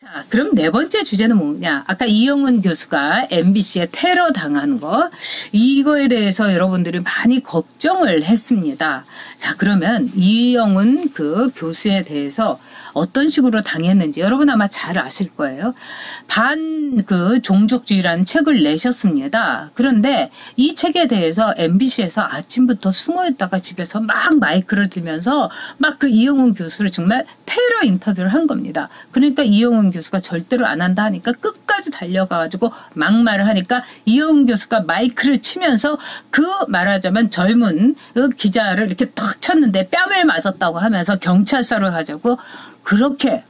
자, 그럼 네 번째 주제는 뭐냐? 아까 이영훈 교수가 MBC에 테러 당한 거, 이거에 대해서 여러분들이 많이 걱정을 했습니다. 자, 그러면 이영훈 그 교수에 대해서 어떤 식으로 당했는지 여러분 아마 잘 아실 거예요. 종족주의라는 책을 내셨습니다. 그런데 이 책에 대해서 MBC에서 아침부터 숨어있다가 집에서 막 마이크를 들면서 막 그 이영훈 교수를 정말 테러 인터뷰를 한 겁니다. 그러니까 이영훈 교수가 절대로 안 한다 하니까 끝까지 달려가가지고 막말을 하니까 이영훈 교수가 마이크를 치면서 그 말하자면 젊은 그 기자를 이렇게 탁 쳤는데 뺨을 맞았다고 하면서 경찰서를 가자고 그렇게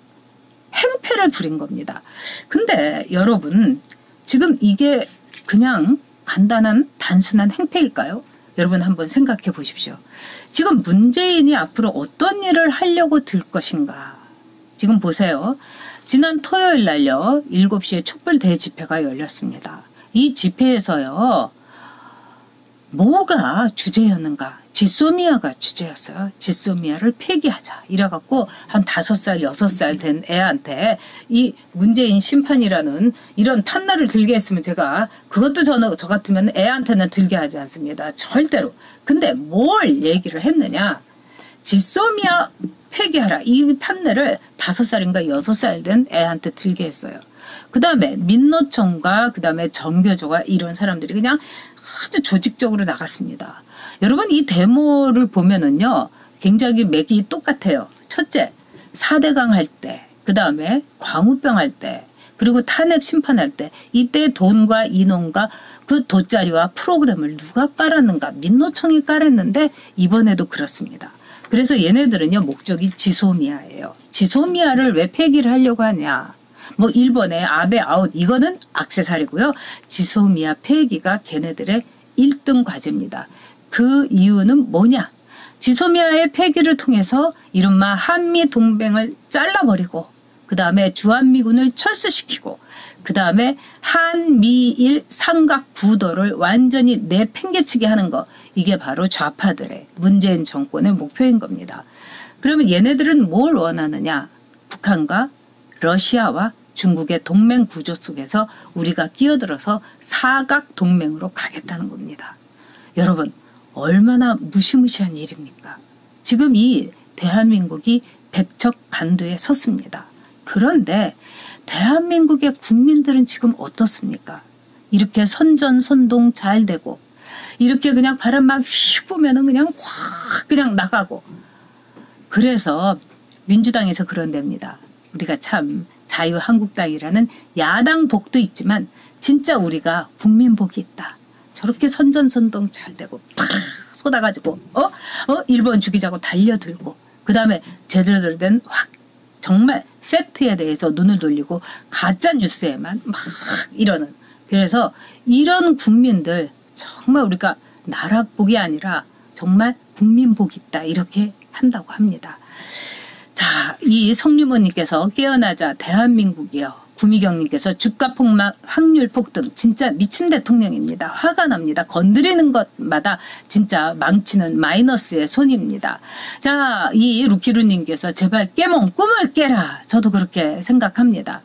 행패를 부린 겁니다. 근데 여러분 지금 이게 그냥 간단한 단순한 행패일까요? 여러분 한번 생각해 보십시오. 지금 문재인이 앞으로 어떤 일을 하려고 들 것인가. 지금 보세요. 지난 토요일 날요. 7시에 촛불 대집회가 열렸습니다. 이 집회에서요. 뭐가 주제였는가. 지소미아가 주제였어요. 지소미아를 폐기하자. 이래갖고 한 5살, 6살 된 애한테 이 문재인 심판이라는 이런 판나를 들게 했으면 제가 그것도 저 같으면 애한테는 들게 하지 않습니다. 절대로. 근데 뭘 얘기를 했느냐. 지소미아 폐기하라. 이 판례를 5살인가 6살 된 애한테 들게 했어요. 그 다음에 민노총과 그 다음에 정교조가 이런 사람들이 그냥 아주 조직적으로 나갔습니다. 여러분 이 데모를 보면은요 굉장히 맥이 똑같아요. 첫째 4대강 할 때, 그 다음에 광우병 할 때, 그리고 탄핵 심판할 때 이때 돈과 인원과 그 돗자리와 프로그램을 누가 깔았는가. 민노총이 깔았는데 이번에도 그렇습니다. 그래서 얘네들은요 목적이 지소미아예요. 지소미아를 왜 폐기를 하려고 하냐. 뭐 일본의 아베 아웃 이거는 액세서리고요. 지소미아 폐기가 걔네들의 1등 과제입니다. 그 이유는 뭐냐. 지소미아의 폐기를 통해서 이른바 한미 동맹을 잘라버리고 그 다음에 주한미군을 철수시키고 그 다음에 한미일 삼각 구도를 완전히 내팽개치게 하는 거. 이게 바로 좌파들의 문재인 정권의 목표인 겁니다. 그러면 얘네들은 뭘 원하느냐. 북한과 러시아와 중국의 동맹 구조 속에서 우리가 끼어들어서 사각 동맹으로 가겠다는 겁니다. 여러분 얼마나 무시무시한 일입니까? 지금 이 대한민국이 백척간두에 섰습니다. 그런데 대한민국의 국민들은 지금 어떻습니까? 이렇게 선전선동 잘 되고 이렇게 그냥 바람만 휙 보면은 그냥 확 그냥 나가고 그래서 민주당에서 그런답니다. 우리가 참 자유한국당이라는 야당 복도 있지만 진짜 우리가 국민복이 있다. 저렇게 선전선동 잘 되고 팍 쏟아가지고 일본 죽이자고 달려들고 그 다음에 제대로 된 정말 팩트에 대해서 눈을 돌리고 가짜 뉴스에만 막 이러는. 그래서 이런 국민들 정말 우리가 나라복이 아니라 정말 국민복이 있다 이렇게 한다고 합니다. 자, 이 성유모님께서 깨어나자 대한민국이요. 구미경님께서 주가 폭락, 확률 폭등, 진짜 미친 대통령입니다. 화가 납니다. 건드리는 것마다 진짜 망치는 마이너스의 손입니다. 자, 이 루키루님께서 제발 깨몽 꿈을 깨라. 저도 그렇게 생각합니다.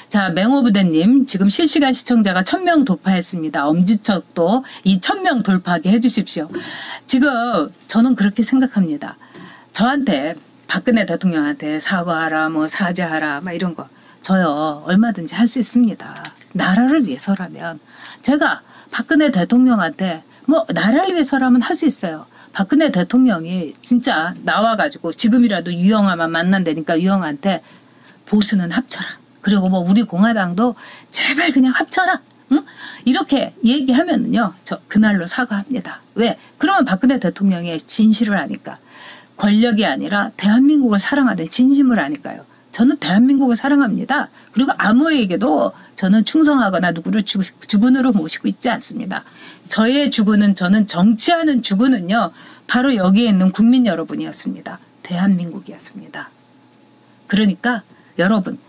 자, 맹호부대님 지금 실시간 시청자가 1000명 돌파했습니다. 엄지척도 이 1000명 돌파하게 해주십시오. 지금 저는 그렇게 생각합니다. 저한테 박근혜 대통령한테 사과하라 뭐 사죄하라 막 이런 거 저요 얼마든지 할 수 있습니다. 나라를 위해서라면 제가 박근혜 대통령한테 뭐 나라를 위해서라면 할 수 있어요. 박근혜 대통령이 진짜 나와가지고 지금이라도 유영아만 만난다니까 유영아한테 보수는 합쳐라. 그리고 뭐 우리 공화당도 제발 그냥 합쳐라. 응? 이렇게 얘기하면은요 저 그날로 사과합니다. 왜? 그러면 박근혜 대통령의 진실을 아니까. 권력이 아니라 대한민국을 사랑하는 진심을 아니까요. 저는 대한민국을 사랑합니다. 그리고 아무에게도 저는 충성하거나 누구를 주군으로 모시고 있지 않습니다. 저의 주군은 저는 정치하는 주군은요. 바로 여기에 있는 국민 여러분이었습니다. 대한민국이었습니다. 그러니까 여러분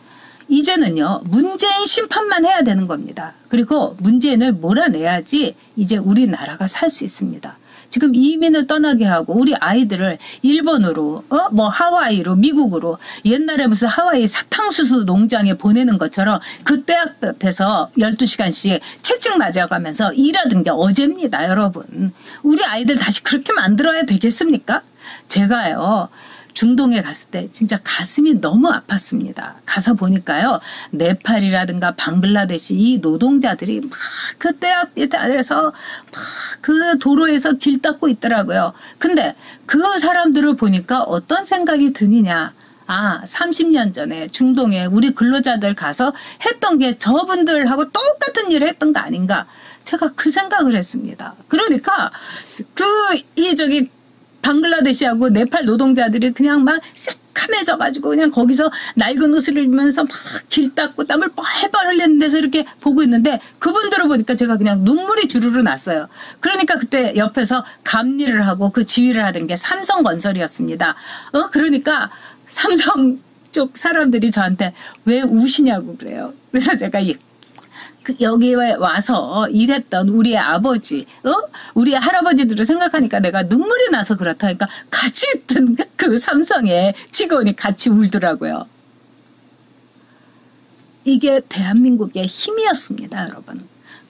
이제는요. 문재인 심판만 해야 되는 겁니다. 그리고 문재인을 몰아내야지 이제 우리나라가 살 수 있습니다. 지금 이민을 떠나게 하고 우리 아이들을 일본으로 뭐 하와이로 미국으로 옛날에 무슨 하와이 사탕수수 농장에 보내는 것처럼 그 대학 앞에서 12시간씩 채찍 맞아가면서 일하던 게 어제입니다, 여러분. 우리 아이들 다시 그렇게 만들어야 되겠습니까? 제가요, 중동에 갔을 때 진짜 가슴이 너무 아팠습니다. 가서 보니까요, 네팔이라든가 방글라데시 이 노동자들이 막 그 대학 아래서 막 그 도로에서 길 닦고 있더라고요. 근데 그 사람들을 보니까 어떤 생각이 드느냐. 아, 30년 전에 중동에 우리 근로자들 가서 했던 게 저분들하고 똑같은 일을 했던 거 아닌가. 제가 그 생각을 했습니다. 그러니까 방글라데시하고 네팔 노동자들이 그냥 막 새카매져가지고 그냥 거기서 낡은 옷을 입으면서 막 길 닦고 땀을 뻘뻘 흘리는 데서 이렇게 보고 있는데 그분들을 보니까 제가 그냥 눈물이 주르르 났어요. 그러니까 그때 옆에서 감리를 하고 그 지휘를 하던 게 삼성건설이었습니다. 그러니까 삼성 쪽 사람들이 저한테 왜 우시냐고 그래요. 그래서 제가 여기에 와서 일했던 우리의 아버지, 우리의 할아버지들을 생각하니까 내가 눈물이 나서 그렇다니까 같이 있던 그 삼성의 직원이 같이 울더라고요. 이게 대한민국의 힘이었습니다, 여러분.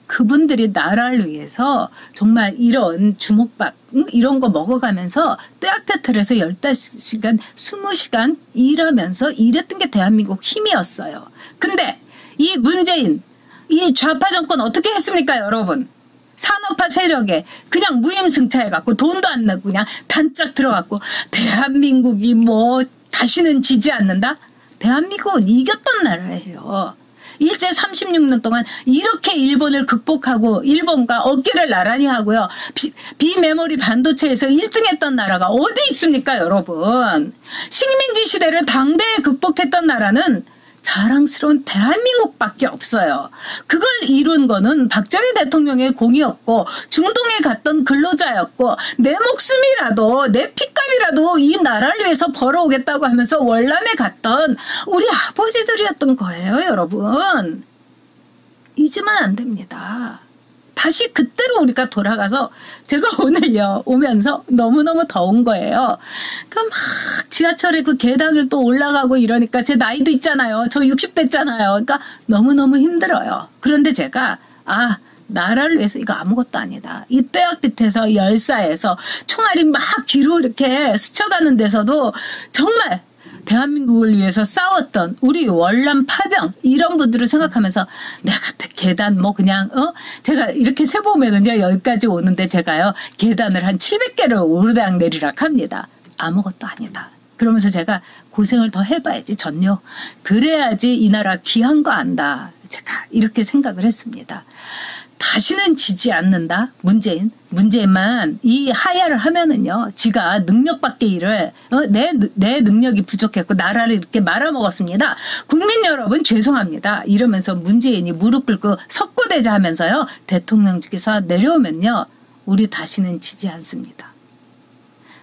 그분들이 나라를 위해서 정말 이런 주먹밥 이런 거 먹어가면서 떼학태틀에서 15시간, 20시간 일하면서 일했던 게 대한민국 힘이었어요. 근데 이 문재인 이 좌파 정권 어떻게 했습니까, 여러분? 산업화 세력에 그냥 무임승차해갖고 돈도 안 내고 그냥 단짝 들어갔고 대한민국이 뭐 다시는 지지 않는다? 대한민국은 이겼던 나라예요. 일제 36년 동안 이렇게 일본을 극복하고 일본과 어깨를 나란히 하고요. 비메모리 반도체에서 1등 했던 나라가 어디 있습니까, 여러분? 식민지 시대를 당대에 극복했던 나라는 자랑스러운 대한민국밖에 없어요. 그걸 이룬 거는 박정희 대통령의 공이었고 중동에 갔던 근로자였고 내 목숨이라도 내 피값이라도 이 나라를 위해서 벌어오겠다고 하면서 월남에 갔던 우리 아버지들이었던 거예요, 여러분. 잊으면 안 됩니다. 다시 그때로 우리가 돌아가서 제가 오늘요 오면서 너무너무 더운 거예요. 그러니까 막 지하철에 그 계단을 또 올라가고 이러니까 제 나이도 있잖아요. 저 60대잖아요. 그러니까 너무너무 힘들어요. 그런데 제가 나라를 위해서 이거 아무것도 아니다. 이 떼약 밑에서 열사에서 총알이 막 뒤로 이렇게 스쳐가는 데서도 정말 대한민국을 위해서 싸웠던 우리 월남 파병 이런 분들을 생각하면서 내가 계단 뭐 그냥 제가 이렇게 세보면은요 여기까지 오는데 제가요 계단을 한 700개를 오르락 내리락 합니다. 아무것도 아니다. 그러면서 제가 고생을 더 해봐야지 전요. 그래야지 이 나라 귀한 거 안다. 제가 이렇게 생각을 했습니다. 다시는 지지 않는다. 문재인만 이 하야를 하면은요 지가 능력밖에 일을 내 능력이 부족했고 나라를 이렇게 말아먹었습니다. 국민 여러분 죄송합니다. 이러면서 문재인이 무릎 꿇고 석고대자 하면서요 대통령직에서 내려오면요 우리 다시는 지지 않습니다.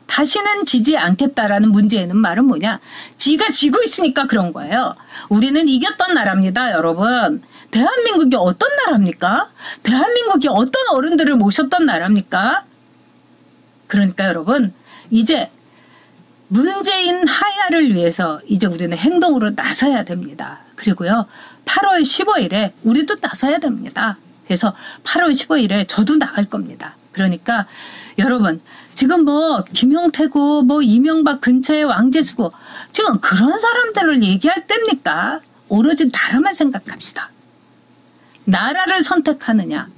다시는 지지 않겠다라는 문재인은 말은 뭐냐? 지가 지고 있으니까 그런 거예요. 우리는 이겼던 나라입니다, 여러분. 대한민국이 어떤 나라입니까? 대한민국이 어떤 어른들을 모셨던 나라입니까? 그러니까 여러분 이제 문재인 하야를 위해서 이제 우리는 행동으로 나서야 됩니다. 그리고요 8월 15일에 우리도 나서야 됩니다. 그래서 8월 15일에 저도 나갈 겁니다. 그러니까 여러분 지금 뭐 김용태고 뭐 이명박 근처에 왕재수고 지금 그런 사람들을 얘기할 때입니까? 오로지 나라만 생각합시다. 나라를 선택하느냐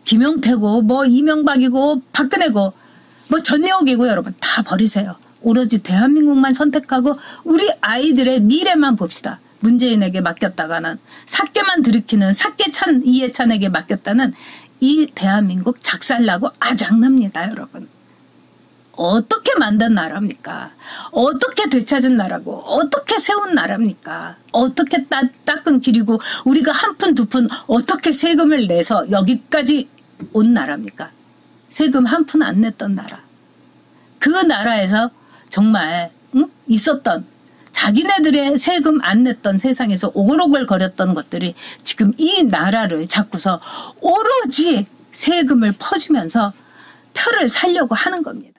김용태고 뭐 이명박이고 박근혜고 뭐 전용이고 여러분 다 버리세요. 오로지 대한민국만 선택하고 우리 아이들의 미래만 봅시다. 문재인에게 맡겼다가는 삭개만 들이키는 삭개찬 이해찬에게 맡겼다는 이 대한민국 작살나고 아작납니다, 여러분. 어떻게 만든 나라입니까? 어떻게 되찾은 나라고 어떻게 세운 나라입니까? 어떻게 닦은 길이고 우리가 한 푼 두 푼 어떻게 세금을 내서 여기까지 온 나라입니까? 세금 한 푼 안 냈던 나라. 그 나라에서 정말 있었던 자기네들의 세금 안 냈던 세상에서 오글오글 거렸던 것들이 지금 이 나라를 잡고서 오로지 세금을 퍼주면서 표를 살려고 하는 겁니다.